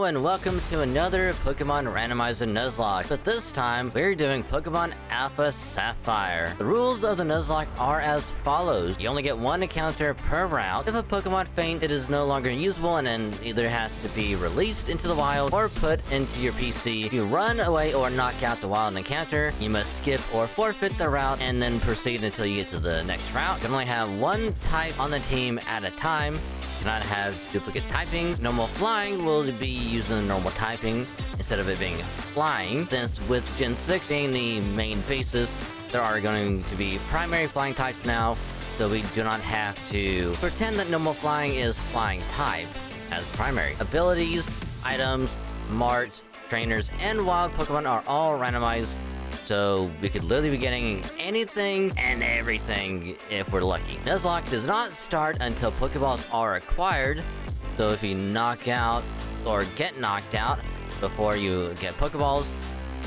and welcome to another Pokemon randomized Nuzlocke, but this time we're doing Pokemon Alpha Sapphire. The rules of the Nuzlocke are as follows. You only get one encounter per route. If a Pokemon faint, it is no longer usable and then either has to be released into the wild or put into your PC. If you run away or knock out the wild encounter, you must skip or forfeit the route and then proceed until you get to the next route. You can only have one type on the team at a time. Cannot have duplicate typings. Normal flying will be using the normal typing instead of it being flying. Since with Gen 6 being the main basis, there are going to be primary flying types now, so we do not have to pretend that normal flying is flying type as primary. Abilities, items, marts, trainers, and wild Pokemon are all randomized, so we could literally be getting anything and everything if we're lucky. Nuzlocke does not start until Pokeballs are acquired, so if you knock out or get knocked out before you get Pokeballs,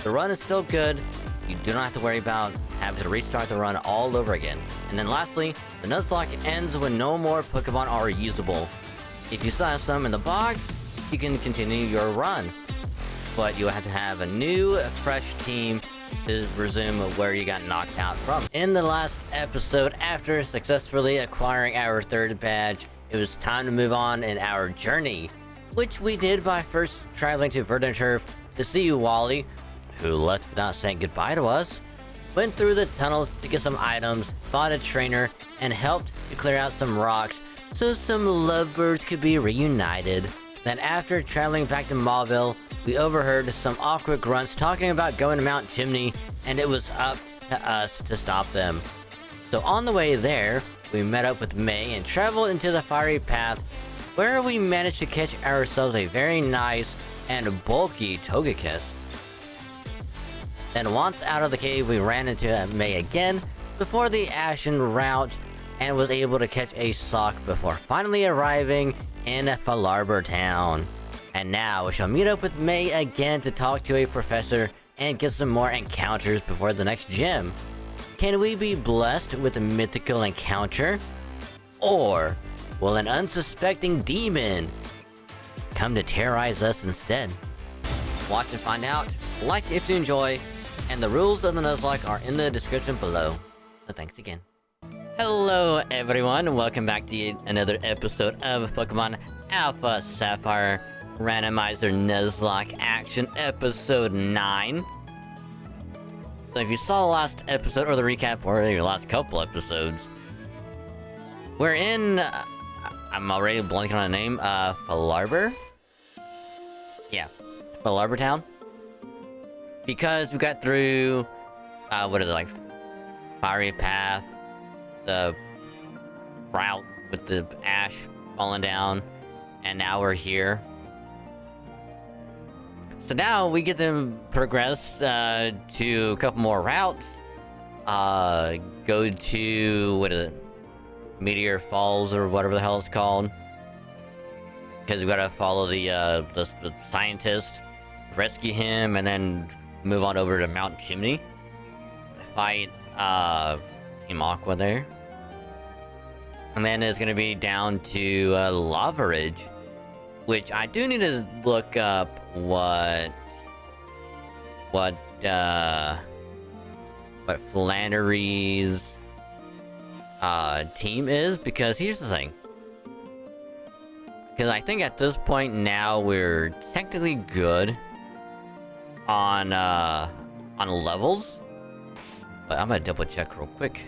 the run is still good. You do not have to worry about having to restart the run all over again. And then lastly, the Nuzlocke ends when no more Pokemon are usable. If you still have some in the box, you can continue your run, but you have to have a new, fresh team to resume where you got knocked out from. In the last episode, after successfully acquiring our third badge, it was time to move on in our journey, which we did by first traveling to Verdant Turf to see Wally, who left without saying goodbye to us, went through the tunnels to get some items, fought a trainer, and helped to clear out some rocks so some lovebirds could be reunited. Then after traveling back to Mauville, we overheard some awkward grunts talking about going to Mount Chimney, and it was up to us to stop them. So on the way there, we met up with May and traveled into the fiery path, where we managed to catch ourselves a very nice and bulky Togekiss. Then once out of the cave, we ran into May again before the Ashen route, and was able to catch a sock before finally arriving in Falarber Town. And now we shall meet up with May again to talk to a professor and get some more encounters before the next gym. Can we be blessed with a mythical encounter? Or will an unsuspecting demon come to terrorize us instead? Watch and find out. Like if you enjoy, and the rules of the Nuzlocke are in the description below. So thanks again. Hello everyone, welcome back to another episode of Pokemon Alpha Sapphire Randomizer Nuzlocke Action Episode 9. So if you saw the last episode, or the recap, or the last couple episodes, we're in, I'm already blanking on the name, Falarber? Yeah, Falarber Town. Because we got through, what is it, like, Fiery Path, the route with the ash falling down, and now we're here. So now we get to progress to a couple more routes. Go to, what is it? Meteor Falls or whatever the hell it's called. Because we gotta follow the scientist, rescue him, and then move on over to Mount Chimney. Fight Team Aqua there. And then it's gonna be down to Lava Ridge, which I do need to look up what Flannery's team is, because here's the thing. Because I think at this point now we're technically good on levels, but I'm gonna double check real quick.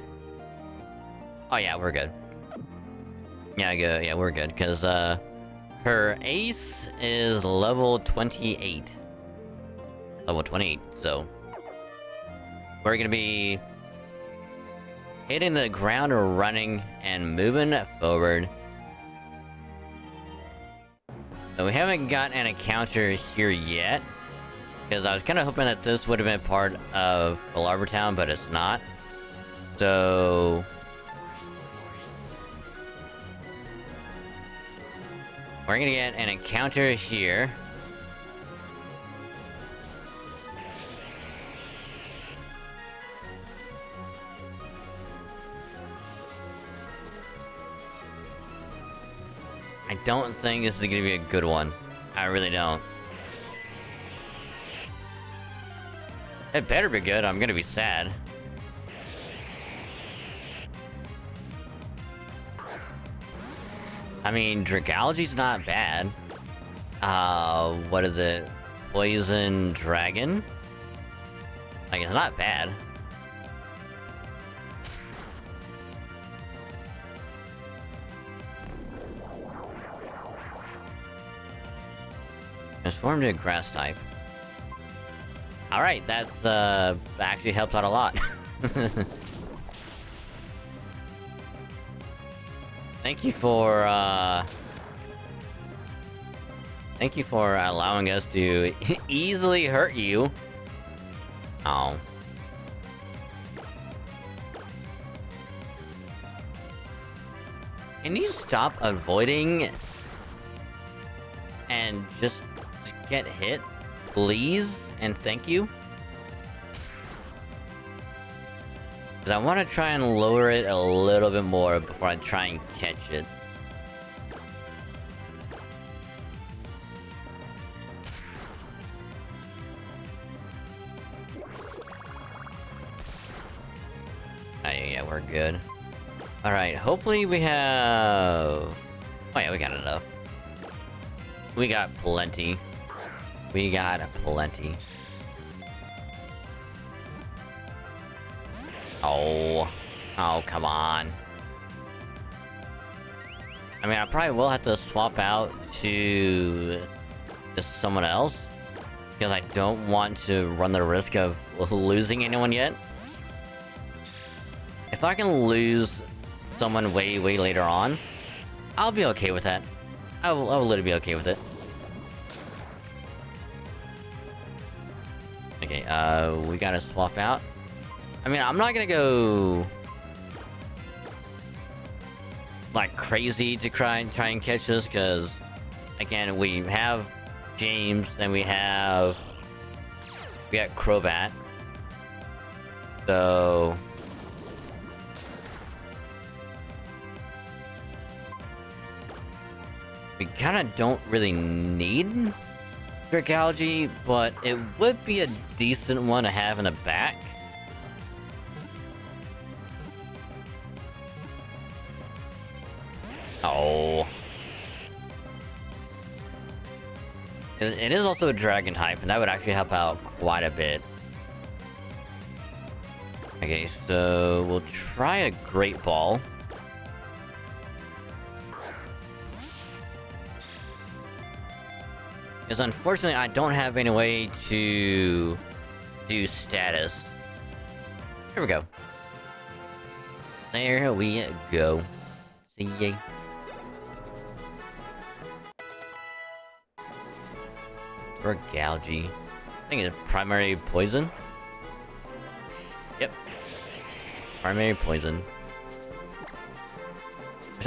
Oh yeah, we're good. Yeah, we're good, because her ace is level 28. Level 28, so we're gonna be hitting the ground, running, and moving forward. So we haven't got an encounter here yet, because I was kind of hoping that this would have been part of Falarber Town, but it's not. So we're gonna get an encounter here. I don't think this is gonna be a good one. I really don't. It better be good, I'm gonna be sad. I mean, Dragalgy's not bad. What is it? Poison Dragon? Like, it's not bad. Transformed to a grass type. Alright, that's, actually helps out a lot. Thank you for allowing us to easily hurt you. Oh. Can you stop avoiding and just get hit, please? And thank you. Because I want to try and lower it a little bit more before I try and catch it. Yeah, we're good. Alright, hopefully we have... Oh yeah, we got enough. We got plenty. We got plenty. Oh. Oh, come on. I mean, I probably will have to swap out to just someone else. Because I don't want to run the risk of losing anyone yet. If I can lose someone way later on, I'll be okay with that. I will literally be okay with it. Okay, we gotta swap out. I mean, I'm not gonna go like crazy to try and catch this, because again, we have James, then we got Crobat. So we kinda don't really need Dragalgy, but it would be a decent one to have in the back. Oh. It is also a dragon type, and that would actually help out quite a bit. Okay, so we'll try a Great Ball. Because unfortunately, I don't have any way to do status. Here we go. There we go. See ya. Dragalgy. I think it's primary poison. Yep. Primary poison.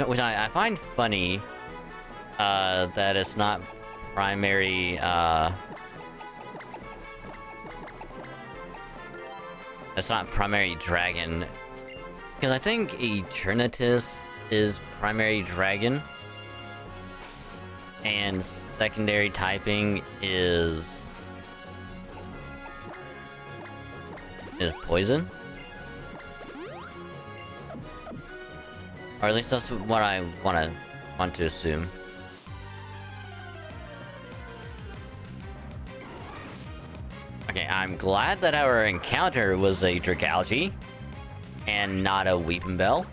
Which I find funny, that it's not primary, it's not primary dragon. Because I think Eternatus is primary dragon. And secondary typing is poison. Or at least that's what I want to assume. Okay, I'm glad that our encounter was a Dragalgy and not a Weepinbell.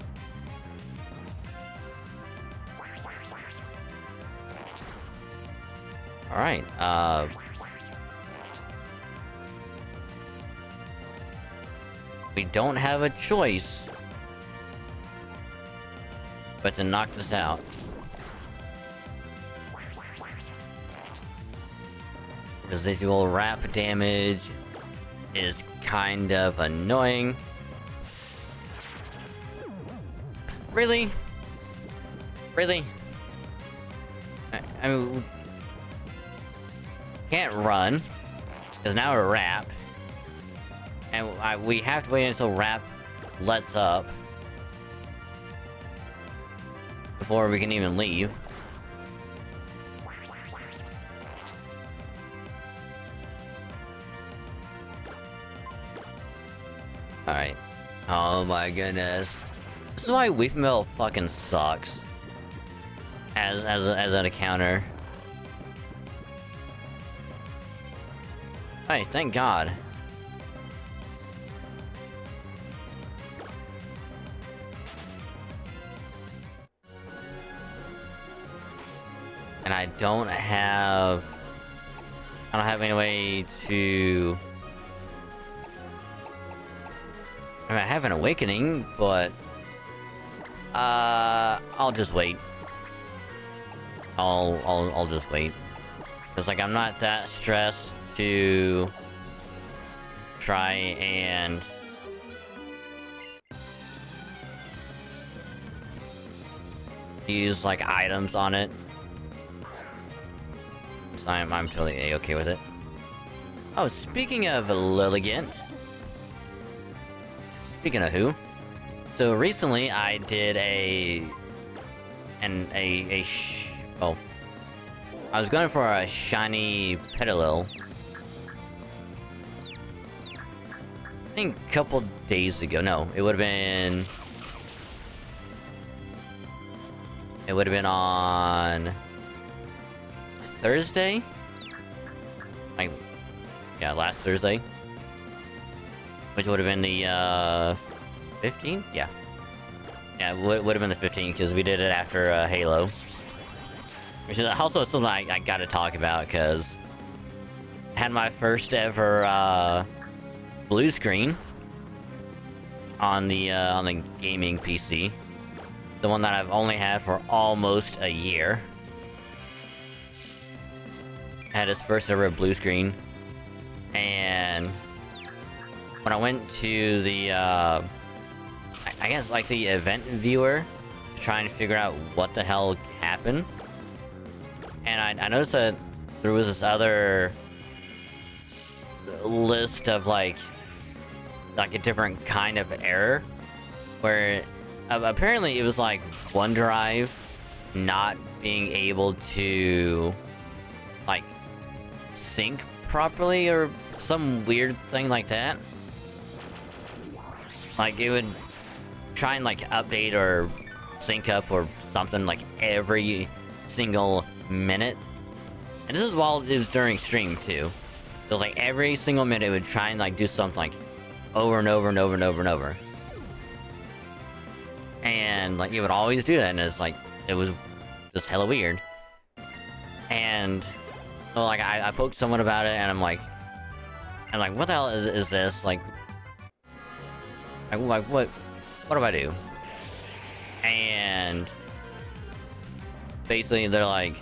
Alright, we don't have a choice but to knock this out. Residual wrap damage is kind of annoying. Really? Really? I mean, we can't run, because now we're wrapped. And we have to wait until wrap lets up before we can even leave. Alright. Oh my goodness. This is why Weepmail fucking sucks. As an encounter. Hey, thank God. And I don't have any way to... I mean, I have an awakening, but... I'll just wait. I'll just wait. Cause like, I'm not that stressed to... try and... use, like, items on it. So I'm totally A-okay with it. Oh, speaking of Lilligant... Speaking of who? So recently I did oh. I was going for a shiny Petilil. I think a couple days ago. No, it would have been... It would have been on... Thursday? Like... Yeah, last Thursday. Which would have been the, 15th? Yeah. Yeah, it would have been the 15th, because we did it after, Halo. Which is also something I gotta talk about, because... I had my first ever, blue screen. On the gaming PC. The one that I've only had for almost a year. Had his first ever blue screen. And... when I went to the, I guess, like, the event viewer, to try and figure out what the hell happened, and I noticed that there was this other list of, like a different kind of error, where apparently it was, like, OneDrive not being able to, like, sync properly, or some weird thing like that. Like, it would try and, like, update or sync up or something, like, every single minute. And this is while it was during stream, too. So, like, every single minute it would try and, like, do something, like, over and over and over and over and over. And, like, it would always do that, and it's, like, it was just hella weird. And, so, like, I poked someone about it, and I'm like, what the hell is this? Like, what do I do? And basically they're like,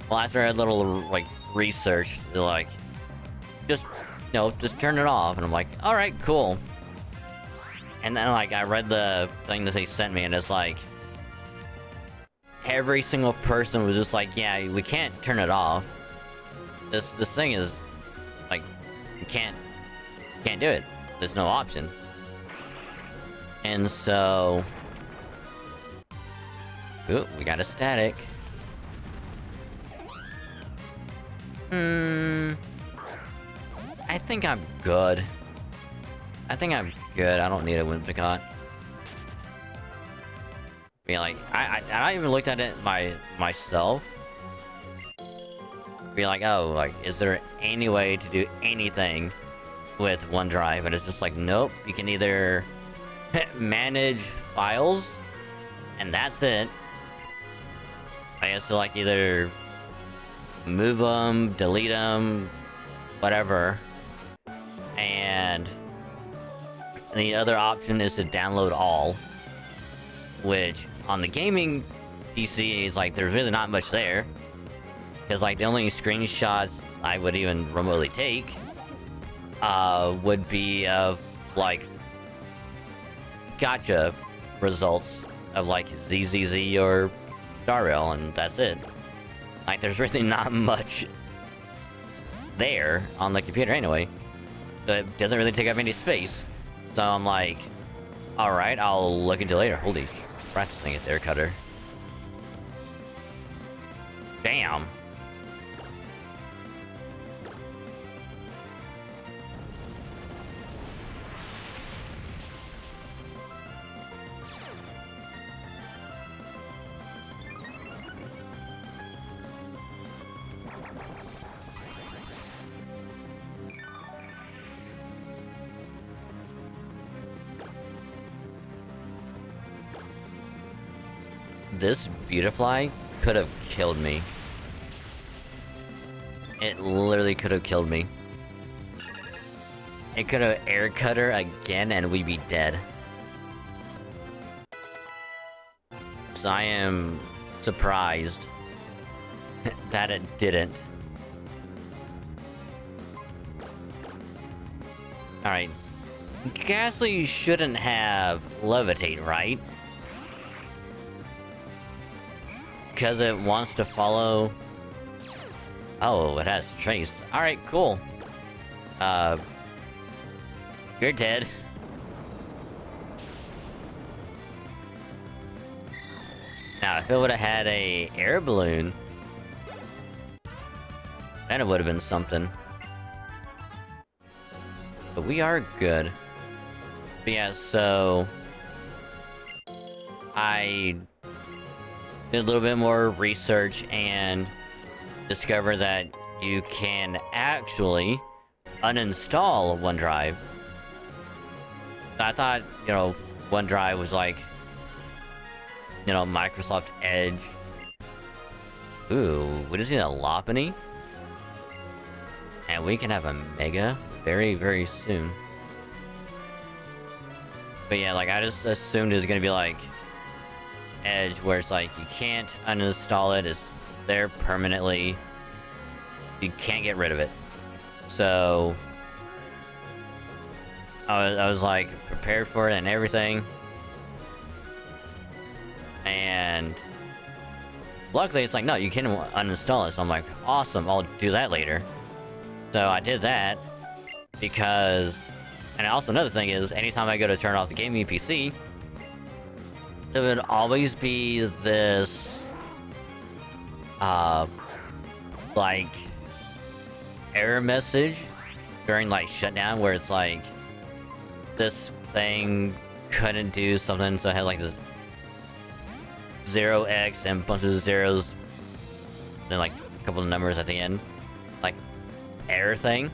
well, after a little, like, research, they're like, just turn it off. And I'm like, alright, cool. And then, like, I read the thing that they sent me, and it's like, every single person was just like, yeah, we can't turn it off. This thing is, like, you can't do it. There's no option. And so... Ooh, we got a static. I think I'm good. I don't need a Whimsicott. Be like, I even looked at it myself. Be like, oh, like, is there any way to do anything with OneDrive? And it's just like, nope. You can either manage files, and that's it. I guess to, like, either move them, delete them, whatever. And the other option is to download all, which on the gaming PC is like, there's really not much there, because, like, the only screenshots I would even remotely take would be of, like, gotcha results of, like, ZZZ or Star Rail, and that's it. Like, there's really not much there on the computer anyway. So it doesn't really take up any space. So I'm like, alright, I'll look into later. Holy crap, this thing is air cutter. Damn. this Beautifly could have killed me. It literally could have killed me. It could have air cut her again and we'd be dead. So I am surprised that it didn't. Alright. Ghastly shouldn't have levitate, right? Because it wants to follow... Oh, it has trace. Alright, cool. You're dead. Now, if it would have had a air balloon, then it would have been something. But we are good. But yeah, so... I did a little bit more research and discovered that you can actually uninstall OneDrive. I thought, you know, OneDrive was like, you know, Microsoft Edge. Ooh, we just need a Lopunny. And we can have a Mega very, very soon. But yeah, like, I just assumed it was gonna be like Edge, where it's like, you can't uninstall it, it's there permanently. You can't get rid of it. So... I was like, prepared for it and everything. And... luckily, it's like, no, you can uninstall it. So I'm like, awesome, I'll do that later. So I did that. Because... and also another thing is, anytime I go to turn off the gaming PC, there would always be this... like... error message during, like, shutdown, where it's like... this thing couldn't do something, so it had like this 0x and a bunch of zeros, then like a couple of numbers at the end, like error thing.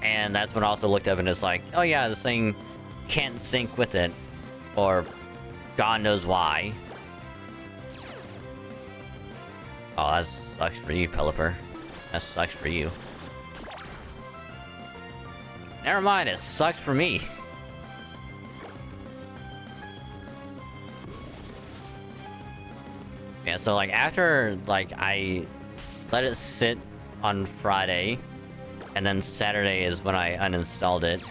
And that's when I also looked up and it's like, oh yeah, this thing can't sync with it, or God knows why. Oh, that sucks for you, Pelipper. That sucks for you. Never mind, it sucks for me. Yeah, so like after like I let it sit on Friday, and then Saturday is when I uninstalled it.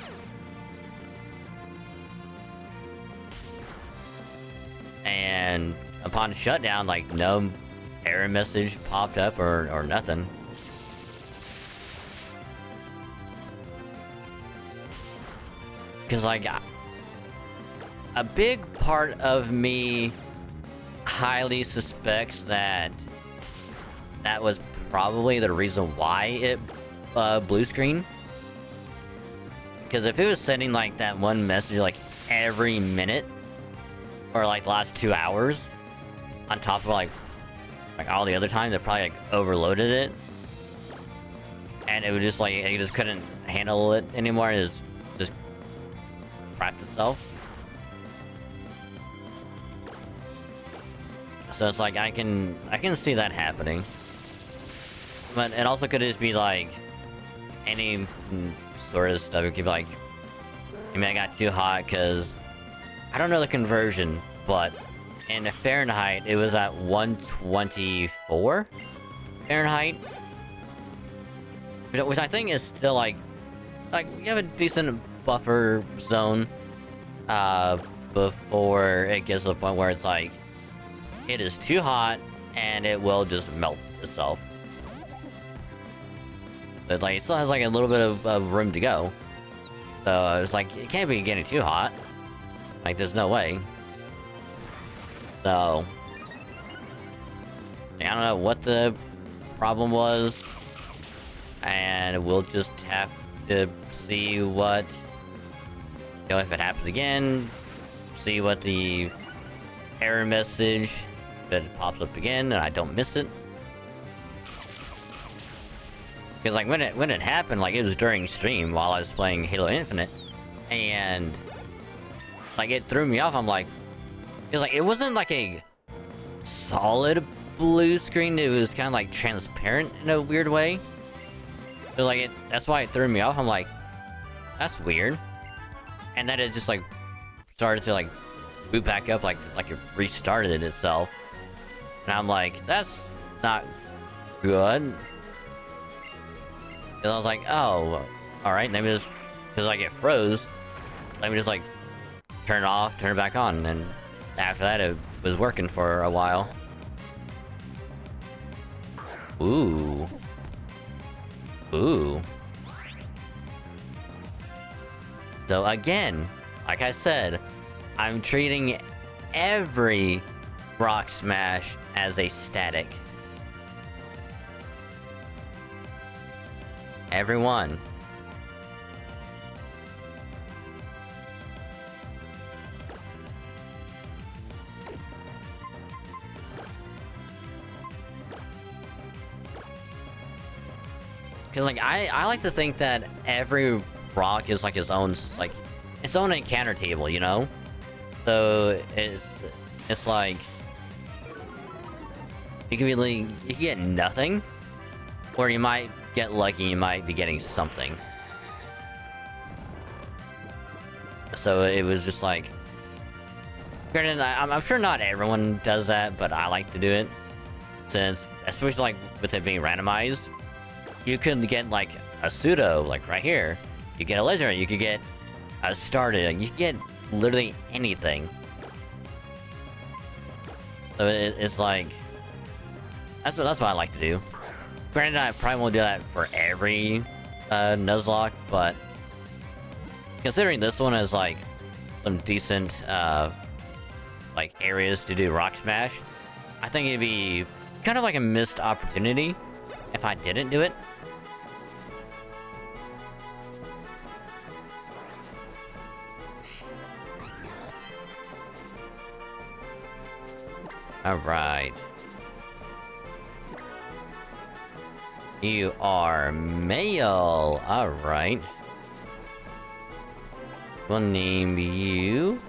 And upon shutdown, like no error message popped up or nothing. Because, like, a big part of me highly suspects that that was probably the reason why it blue screen. Because if it was sending, like, that one message, like, every minute, or, like, the last 2 hours, on top of, like all the other times, it probably, like, overloaded it. And it was just, like, it just couldn't handle it anymore. It just crapped itself. So it's like I can see that happening. But it also could just be like any sort of stuff. It could be like, I mean, I got too hot because I don't know the conversion, but in Fahrenheit it was at 124 Fahrenheit, which I think is still like you have a decent buffer zone before it gets to the point where it's like it is too hot and it will just melt itself. But like it still has like a little bit of room to go. So it's like it can't be getting too hot. Like there's no way. So I don't know what the problem was, and we'll just have to see what, you know, if it happens again, see what the error message that it pops up again and I don't miss it. Because like when it happened, like it was during stream while I was playing Halo Infinite, and like it threw me off. I'm like, It's like, it wasn't like a solid blue screen, it was kind of like transparent in a weird way. So like, that's why it threw me off. I'm like, that's weird. And then it just like started to like boot back up, like it restarted it itself. And I'm like, that's not good. And I was like, oh, alright, let me just, because like it froze, let me just like turn it off, turn it back on, and after that it was working for a while. Ooh. Ooh. So again, like I said, I'm treating every rock smash as a static. Everyone. Cause like I like to think that every rock is like its own encounter table, you know? So it's like you can get nothing, or you might get lucky, you might be getting something. So it was just like, granted, I'm sure not everyone does that, but I like to do it, since especially like with it being randomized, you could get like a pseudo, like right here. You get a legendary, you could get a starter, you could get literally anything. So it's like, that's what I like to do. Granted, I probably won't do that for every Nuzlocke, but considering this one is like some decent like areas to do rock smash, I think it'd be kind of like a missed opportunity if I didn't do it. Alright. You are male. Alright. We'll name you.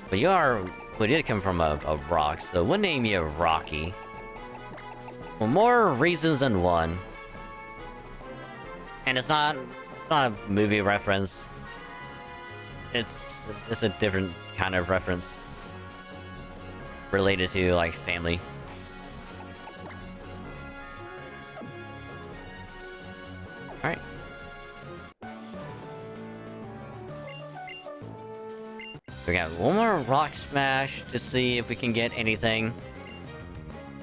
But we did come from a rock, so we'll name you Rocky. For more reasons than one. And it's not a movie reference. It's a different kind of reference. Related to, like, family. Alright. We got one more rock smash to see if we can get anything.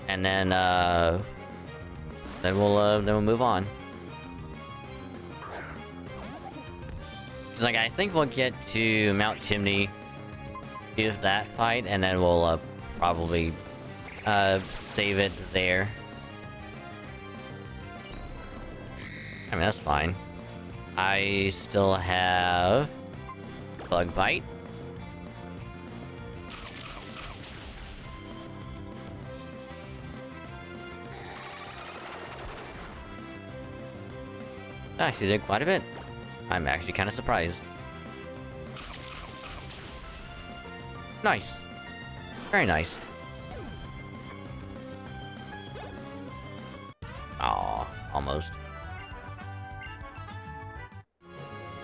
And then we'll move on. Like, I think we'll get to Mount Chimney, use that fight, and then we'll probably save it there. I mean, that's fine. I still have Bug Bite. I actually did quite a bit. I'm actually kind of surprised. Nice. Very nice. Aw, almost.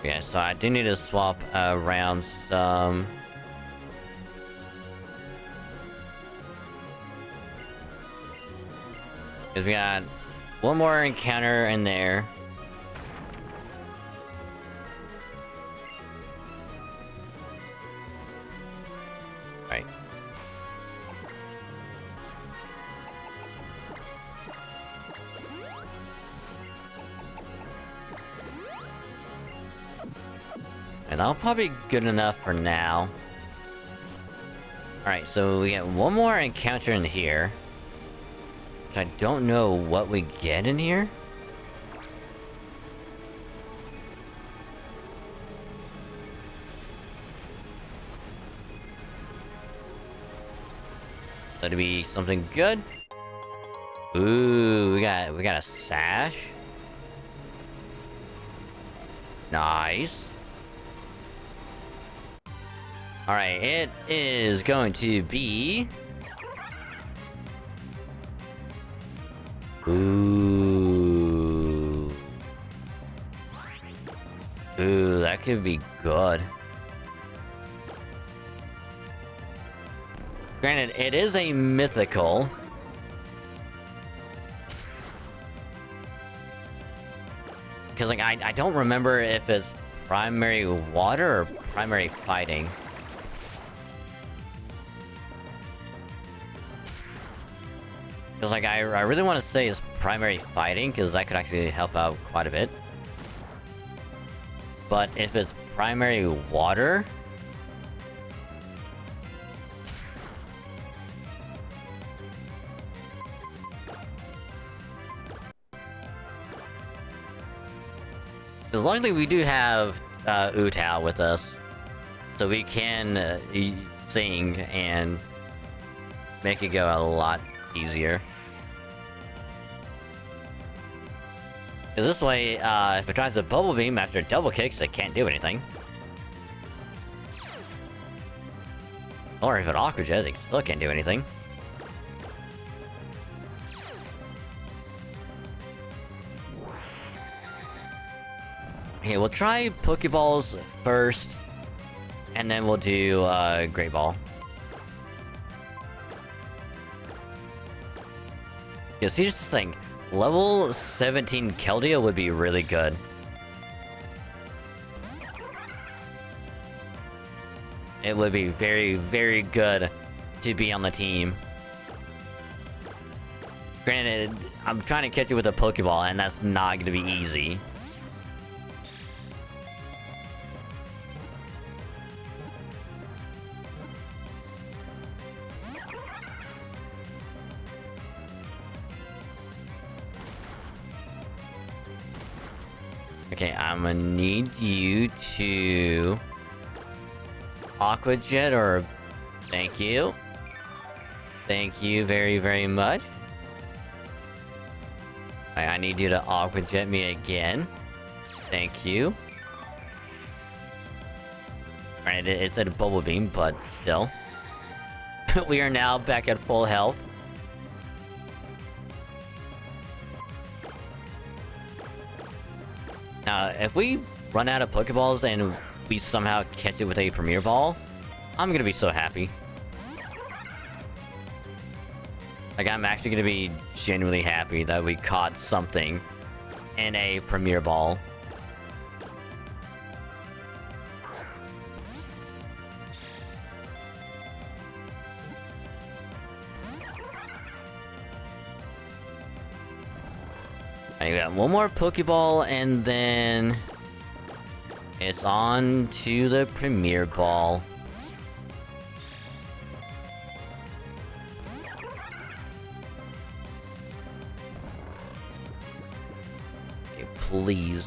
Yeah, so I do need to swap around some. Because we got one more encounter in there. Right. And that'll probably be good enough for now. Alright, so we get one more encounter in here. Which I don't know what we get in here. That'd be something good. Ooh, we got a sash. Alright, it is going to be... Ooh. Ooh, that could be good. Granted, it is a mythical. Because, like, I don't remember if it's primary water or primary fighting. Because, like, I really want to say it's primary fighting, because that could actually help out quite a bit. But if it's primary water... Because luckily we do have Utao with us. So we can sing and make it go a lot easier. Because this way, if it tries to Bubble Beam after double kicks, it can't do anything. Or if it Aqua Jet, it still can't do anything. Okay, we'll try Pokeballs first, and then we'll do Great Ball. Yeah, see, just think, level 17 Keldeo would be really good. It would be very, very good to be on the team. Granted, I'm trying to catch you with a Pokeball, and that's not gonna be easy. Okay, I'm gonna need you to... Aqua Jet or... Thank you. Thank you very, very much. I need you to Aqua Jet me again. Thank you. Alright, it said Bubble Beam, but still. We are now back at full health. Now, if we run out of Pokeballs and we somehow catch it with a Premier Ball, I'm gonna be so happy. Like, I'm actually gonna be genuinely happy that we caught something in a Premier Ball. I got one more Pokeball, and then it's on to the Premier Ball. Okay, please.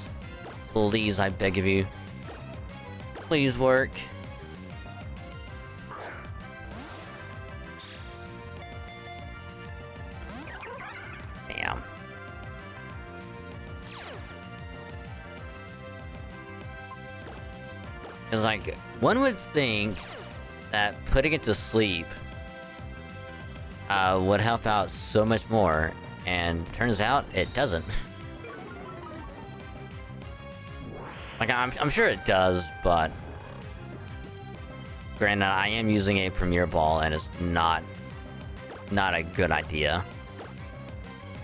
Please, I beg of you. Please work. Damn. It's like, one would think that putting it to sleep would help out so much more, and turns out it doesn't. Like, I'm sure it does, but... Granted, I am using a Premier Ball, and it's not a good idea.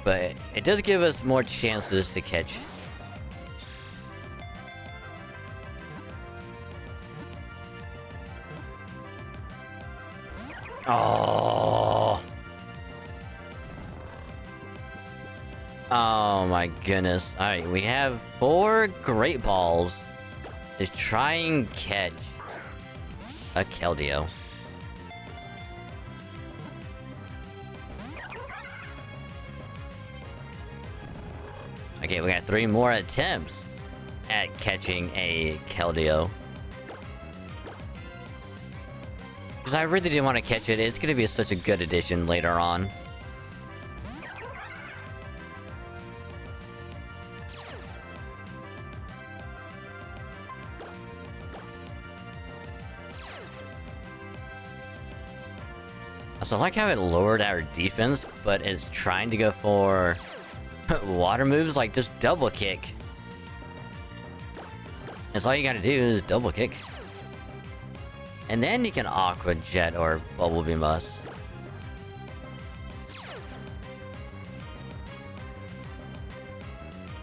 But it does give us more chances to catch. Oh. Oh my goodness. Alright, we have 4 Great Balls to try and catch a Keldeo. Okay, we got 3 more attempts at catching a Keldeo. Because I really didn't want to catch it. It's going to be such a good addition later on. Also, I like how it lowered our defense, but it's trying to go for water moves, like just double kick. That's all you gotta do is double kick. And then you can Aqua Jet or Bubble Beam us.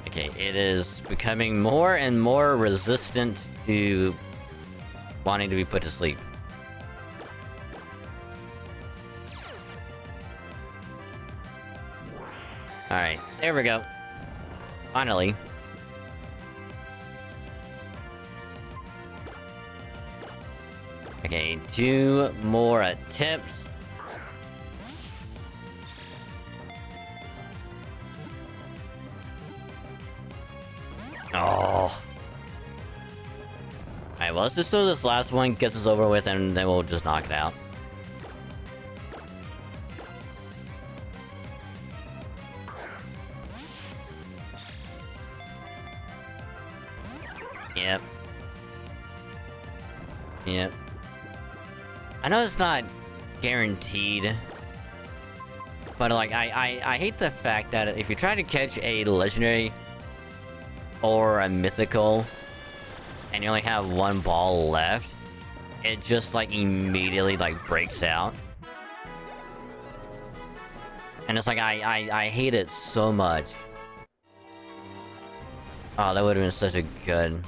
Okay, it is becoming more and more resistant to wanting to be put to sleep. Alright, there we go. Finally. Okay, 2 more attempts. Oh. Alright, well, let's just do this last one, get this over with, and then we'll just knock it out. Yep. Yep. I know it's not guaranteed, but like, I hate the fact that if you try to catch a legendary or a mythical, and you only have 1 ball left, it just like immediately like breaks out. And it's like, I hate it so much. Oh, that would have been such a good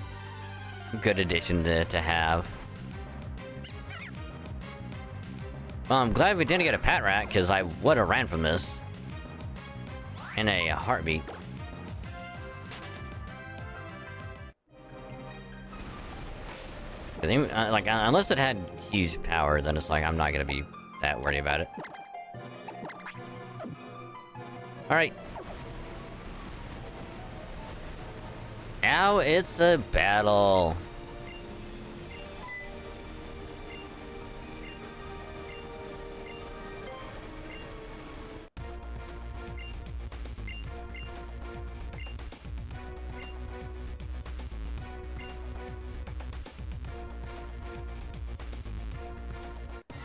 addition to have. Well, I'm glad we didn't get a Pat Rat, because I would have ran from this in a heartbeat. Like, unless it had huge power, then it's like, I'm not gonna be that worried about it. Alright. Now it's a battle.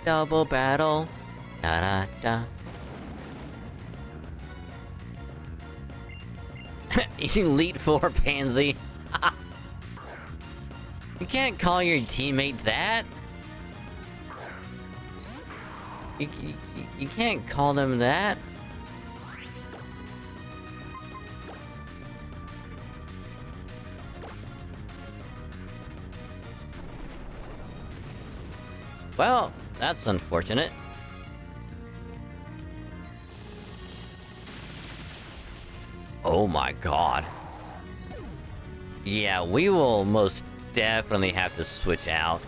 Double battle. Da da da. Elite 4 pansy. You can't call your teammate that. You can't call them that. Well, that's unfortunate. Oh my god. Yeah, we will most definitely have to switch out.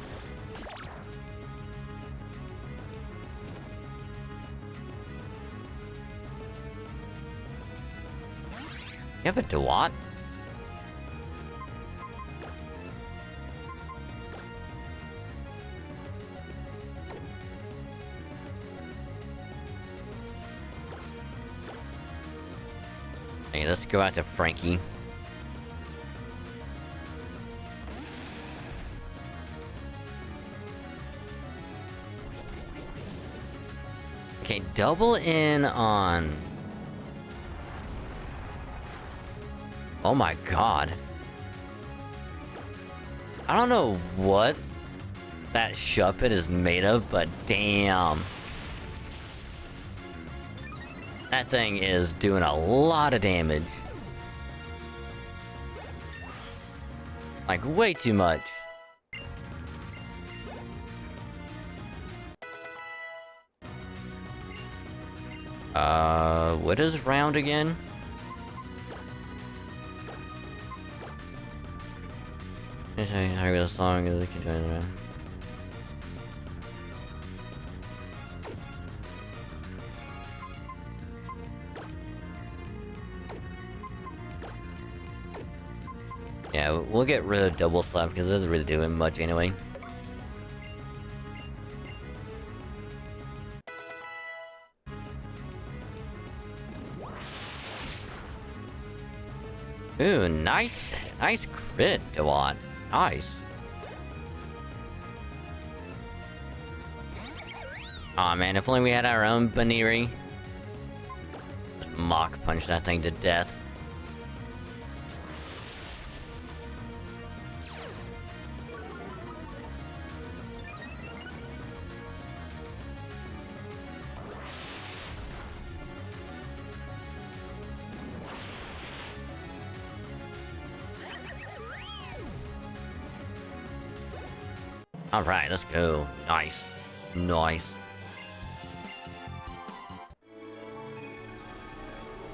You have a Dewat? Hey, let's go out to Frankie. Okay, double in on... Oh my god. I don't know what that Shuppet is made of, but damn. That thing is doing a lot of damage. Like, way too much. What is round again? The song is around. Yeah, we'll get rid of double slap because it doesn't really do much anyway. Ooh, nice crit, Dewat. Nice. Aw man, if only we had our own Baniri. Just Mach punch that thing to death. Alright, let's go. Nice. Nice.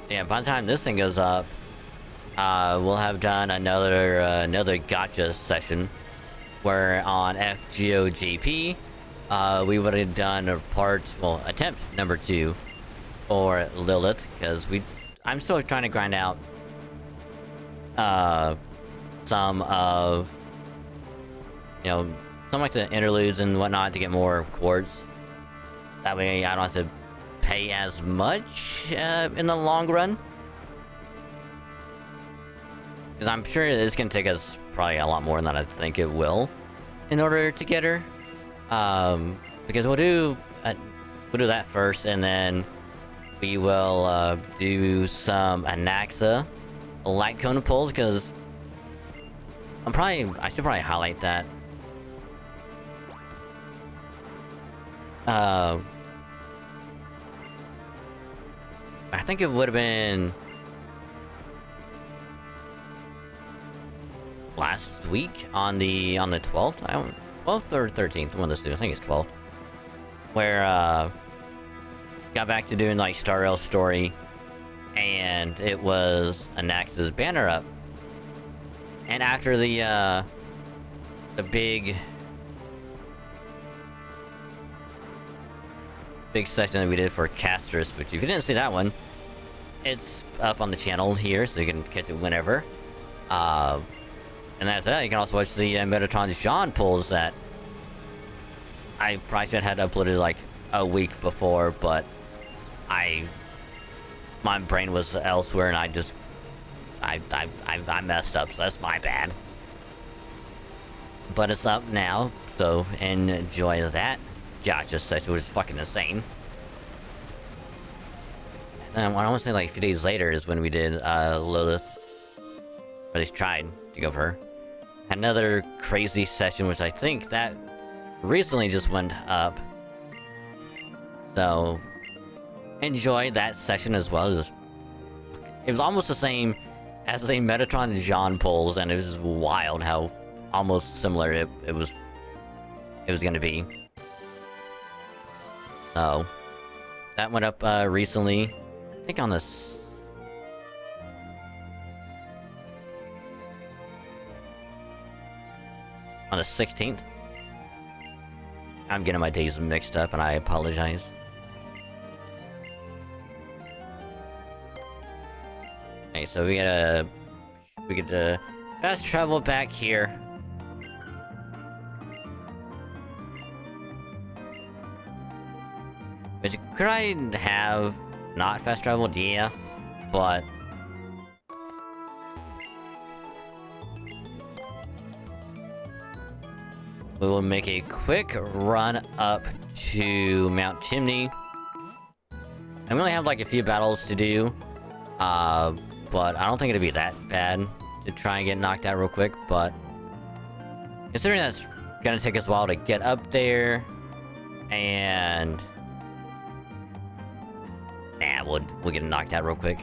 Yeah, by the time this thing goes up, we'll have done another gotcha session. Where on FGOGP, we would have done a attempt number 2 for Lilith, because I'm still trying to grind out, some of, some like the interludes and whatnot to get more quartz. That way I don't have to pay as much in the long run. Because I'm sure it's going to take us probably a lot more than I think it will in order to get her. Because we'll do that first, and then we will do some Anaxa light cone pulls, because I should probably highlight that. I think it would have been last week on the 12th. 12th or 13th, one of those two. I think it's 12th. Where got back to doing like Star Rail story, and it was Anax's banner up. And after the big session that we did for Castris, which if you didn't see that one, it's up on the channel here, so you can catch it whenever. And that's that. You can also watch the Metatron Jean pulls that I probably should have had uploaded like a week before, but my brain was elsewhere, and I messed up, so that's my bad. But it's up now, so enjoy that gotcha session, which is fucking insane. And I want to say like a few days later is when we did Lilith, or at least tried to go for her. Had another crazy session, which I think that recently just went up. So enjoy that session as well. It was almost the same as the Metatron Jean pulls, and it was just wild how almost similar it was gonna be. So that went up recently. I think on the on the 16th. I'm getting my days mixed up, and I apologize. Okay, so we get to fast travel back here. Which, could I have not fast traveled? Yeah, but we will make a quick run up to Mount Chimney. I only have like a few battles to do, but I don't think it'd be that bad to try and get knocked out real quick. But considering that's gonna take us a while to get up there, and we'll get knocked out real quick.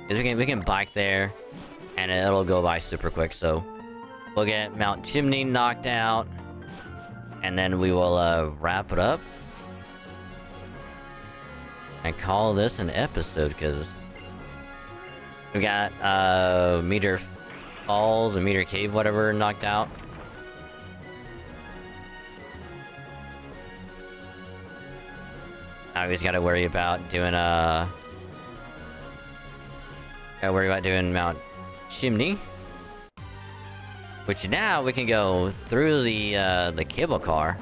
Cause we can bike there, and it'll go by super quick. So we'll get Mount Chimney knocked out, and then we will wrap it up and call this an episode, because we got Meteor Falls and Meteor Cave, whatever, knocked out. Now we just gotta worry about doing Mount Chimney, which now we can go through the cable car.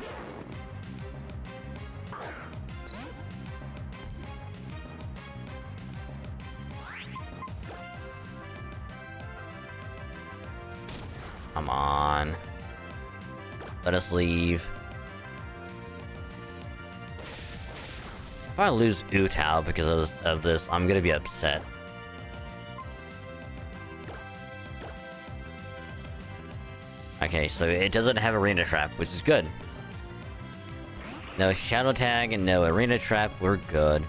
Come on. Let us leave. If I lose Utao because of this, I'm gonna be upset. Okay, so it doesn't have Arena Trap, which is good. No Shadow Tag and no Arena Trap, we're good.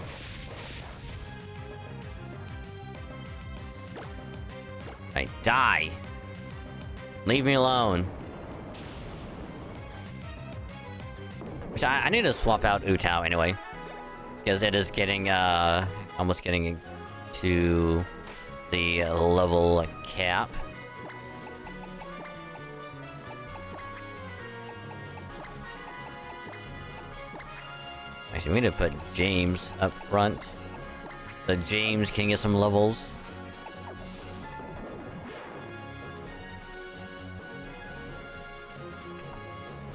Right, die! Leave me alone. Which I need to swap out Utao anyway. Because it is getting, almost getting to the level cap. Actually, we need to put James up front. So James can get some levels.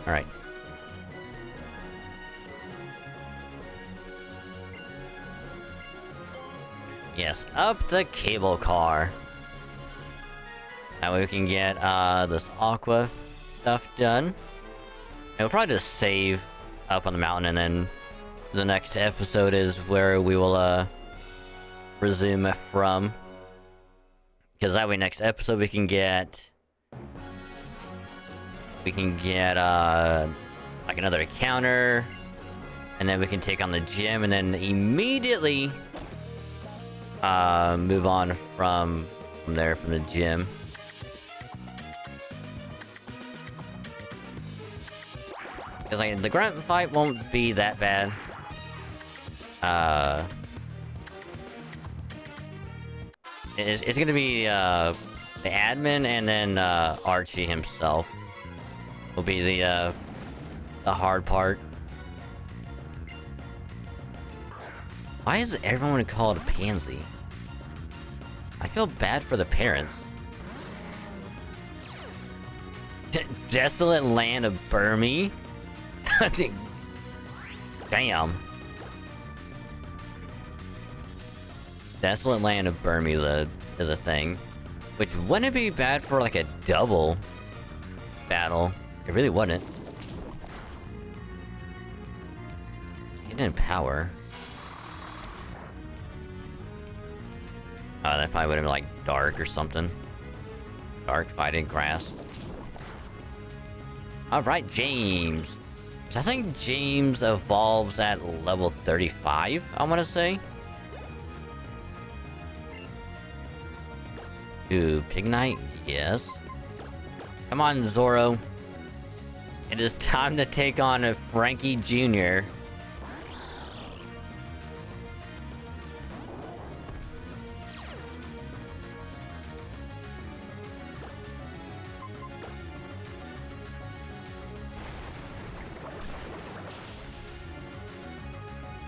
Alright. Yes, up the cable car. That way we can get this aqua stuff done. And we'll probably just save up on the mountain, and then the next episode is where we will resume from. Because that way next episode we can get like another encounter, and then we can take on the gym, and then immediately move on from there, from the gym. Because like the grunt fight won't be that bad. It's gonna be the admin, and then Archie himself will be the hard part. Why is everyone called a pansy? I feel bad for the parents. Desolate land of Burmy? Damn. Desolate land of Burmy is a thing. Which wouldn't be bad for like a double battle. It really wouldn't. Hidden power. That probably would have been like dark or something. Dark fighting grass. Alright, James. So I think James evolves at level 35, I want to say. Ooh, Pignite? Yes. Come on, Zoro. It is time to take on a Frankie Jr.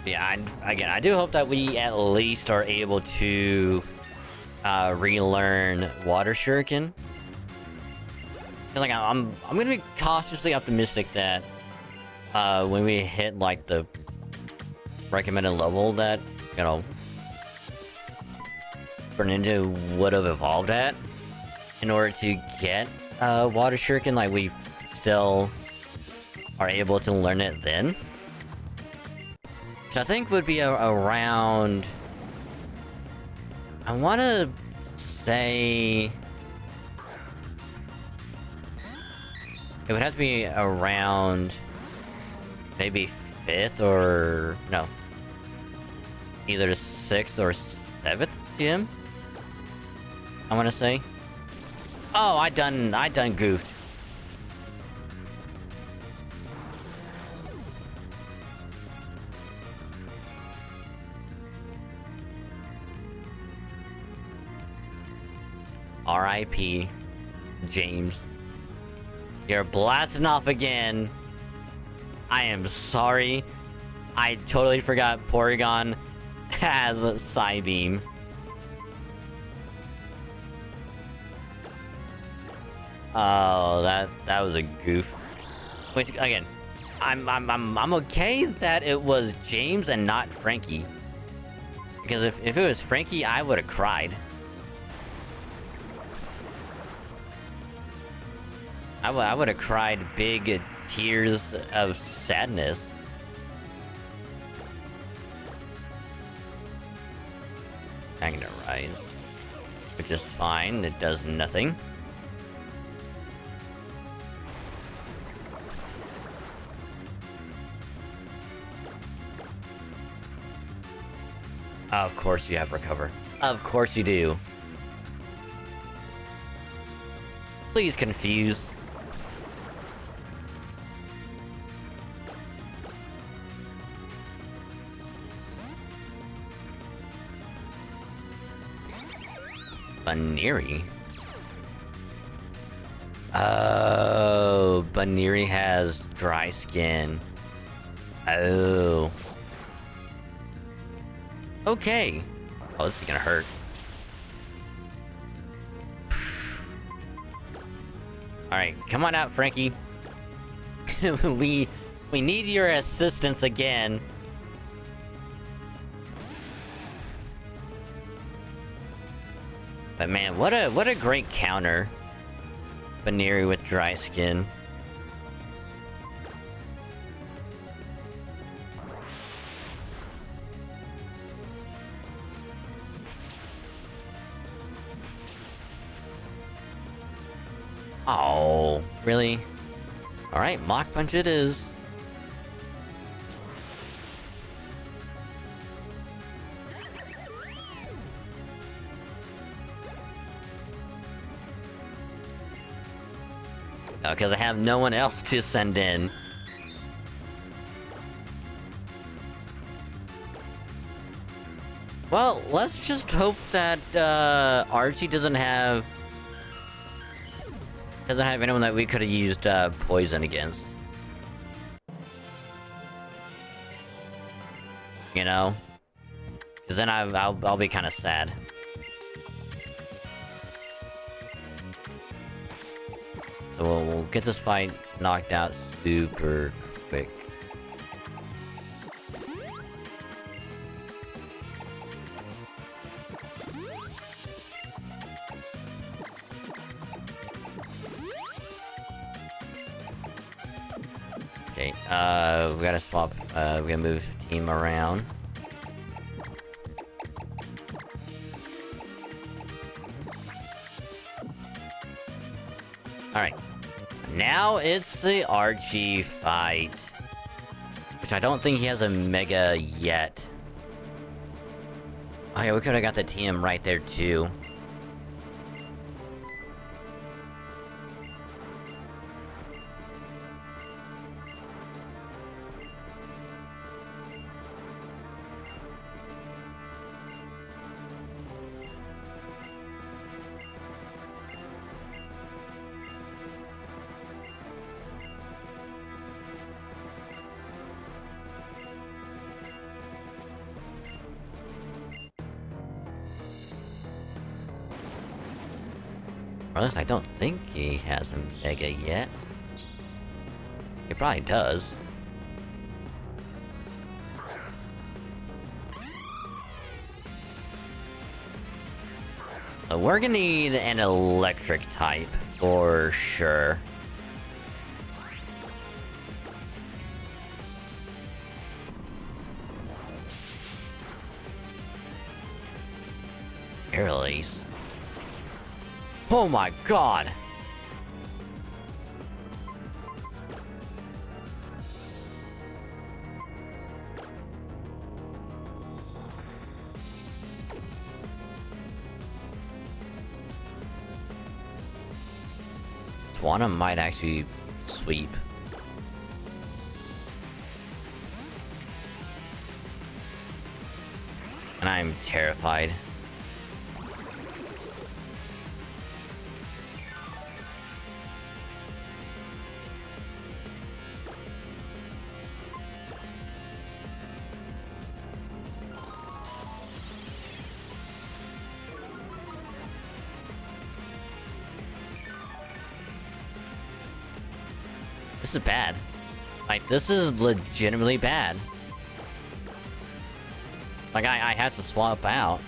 Yeah, I do hope that we at least are able to relearn Water Shuriken. Like I'm gonna be cautiously optimistic that when we hit like the recommended level that, you know, Greninja would have evolved at, in order to get Water Shuriken, like we still are able to learn it then. Which I think would be around... I want to say... It would have to be around... maybe 5th or... no. Either 6th or 7th gym? I want to say. Oh, I done goofed. R.I.P. James. You're blasting off again. I am sorry. I totally forgot Porygon has Psybeam. Oh, that was a goof. Which again, I'm okay that it was James and not Frankie. Because if it was Frankie, I would have cried. I would have cried big tears of sadness. Magnetize. Which is fine, it does nothing. Of course you have recover. Of course you do. Please confuse. Baneri? Oh, Baneri has dry skin. Oh. Okay. Oh, this is gonna hurt. Alright, come on out, Frankie. we need your assistance again. But man, what a great counter. Baneri with dry skin. Oh, really? Alright, Mach Punch it is. Because I have no one else to send in. Well, let's just hope that Archie doesn't have anyone that we could have used poison against. You know? Because then I'll be kind of sad. So we'll get this fight knocked out super quick. Okay, we gotta swap, we gotta move team around. Alright. Now it's the Archie fight. Which I don't think he has a Mega yet. Oh yeah, we could've got the TM right there too. Or at least I don't think he has a Mega yet. He probably does. So we're gonna need an electric type, for sure. Air release. Oh my god! Swanna might actually sweep. And I'm terrified. This is bad. Like, this is legitimately bad. Like, I have to swap out.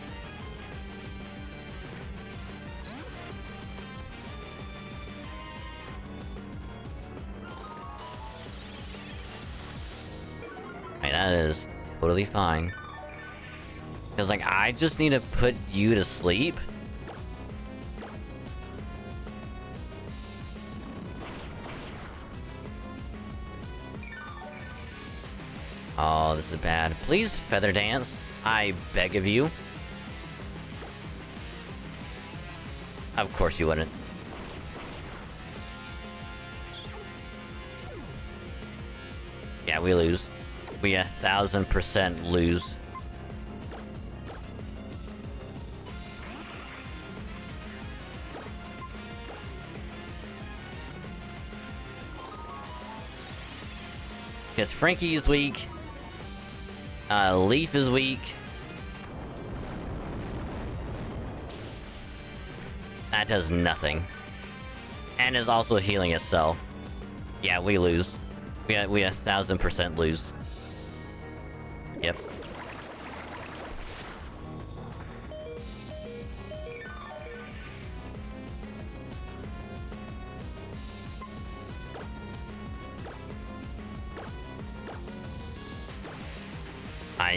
Alright, that is totally fine. Because, like, I just need to put you to sleep. Oh, this is bad. Please feather dance. I beg of you. Of course you wouldn't. Yeah, we lose. We 1000% lose. Because Frankie is weak. Leaf is weak. That does nothing. And is also healing itself. Yeah, we lose. We 1000% lose. Yep.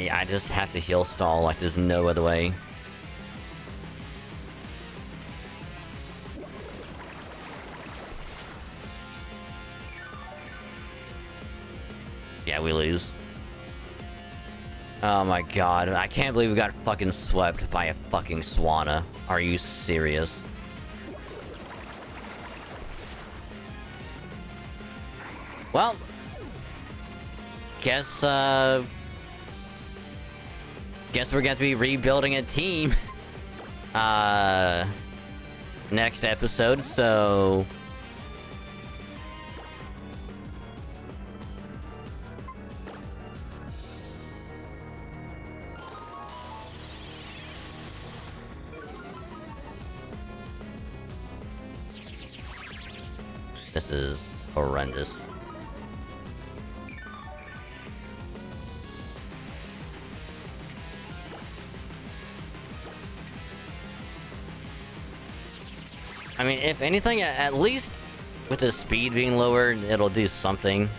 I just have to heal stall, like there's no other way. Yeah, we lose. Oh my god, I can't believe we got fucking swept by a fucking Swanna. Are you serious? Well, guess we're going to be rebuilding a team next episode, so this is horrendous. I mean, if anything, at least with the speed being lowered, it'll do something.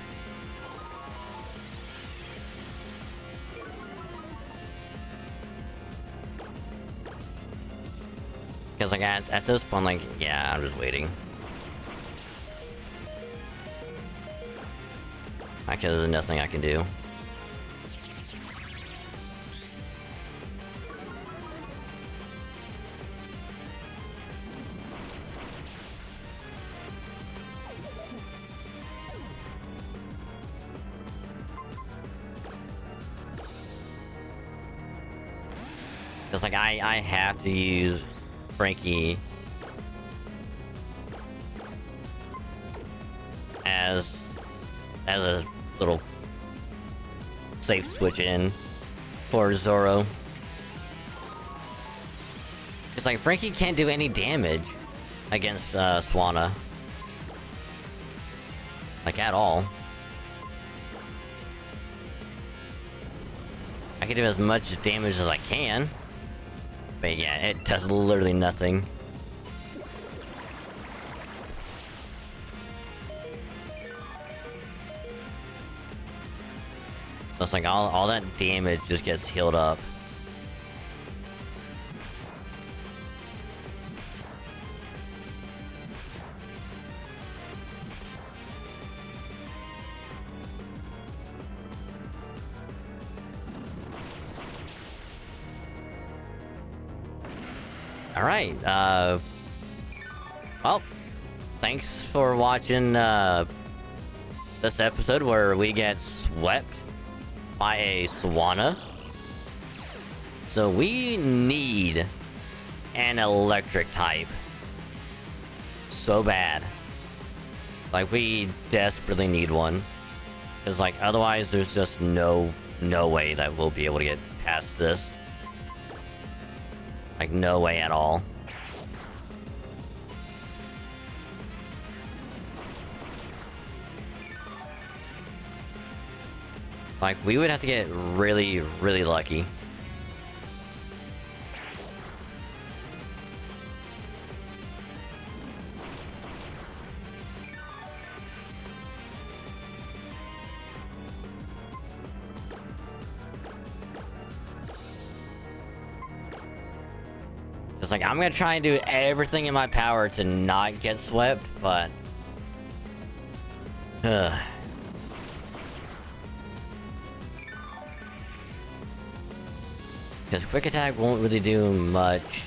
Because, like, at this point, like, yeah, I'm just waiting. Because there's nothing I can do. It's like I have to use Frankie as a little safe switch in for Zoro. It's like Frankie can't do any damage against Swanna. Like at all. I can do as much damage as I can. But yeah, it does literally nothing. It's like all that damage just gets healed up. Alright, well, thanks for watching, this episode where we get swept by a Swanna. So we need an electric type. So bad. Like, we desperately need one. Because, like, otherwise there's just no way that we'll be able to get past this. Like, no way at all. Like, we would have to get really, really lucky. It's like, I'm gonna try and do everything in my power to not get swept, but... Because quick attack won't really do much.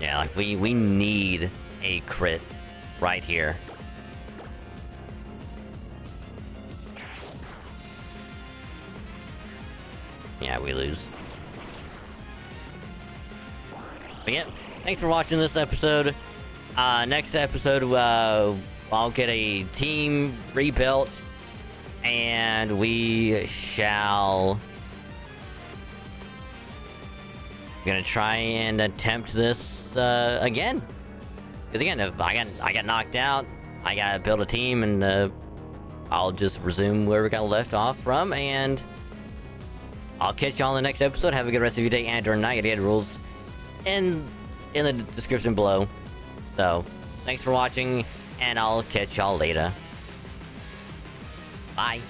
Yeah, like we need a crit right here. Yeah, we lose. But yeah, thanks for watching this episode. Next episode, I'll get a team rebuilt, and we shall... gonna try and attempt this again. Because again, if I got knocked out, I gotta build a team, and I'll just resume where we got left off from, and I'll catch y'all in the next episode. Have a good rest of your day and or night. I had rules in the description below. So, thanks for watching, and I'll catch y'all later. Bye.